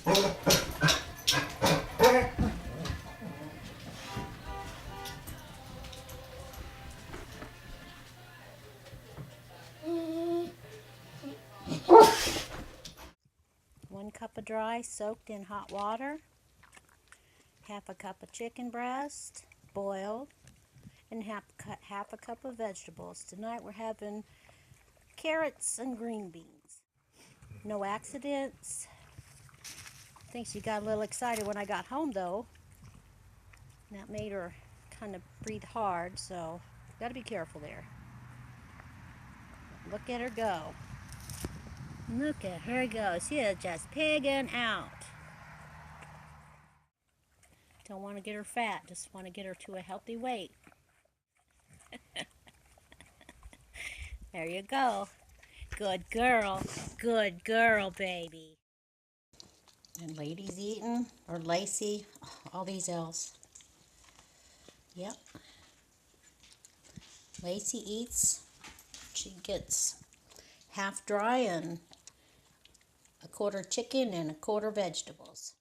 One cup of dry soaked in hot water, half a cup of chicken breast boiled, and half a cup of vegetables. Tonight we're having carrots and green beans. No accidents. I think she got a little excited when I got home though. That made her kind of breathe hard, so got to be careful there. Look at her go. Look at her go. She is just pigging out. Don't want to get her fat, just want to get her to a healthy weight. There you go. Good girl. Good girl, baby. And Lady's eating, or Lacey, all these L's. Yep. Lacey eats. She gets half dry and a quarter chicken and a quarter vegetables.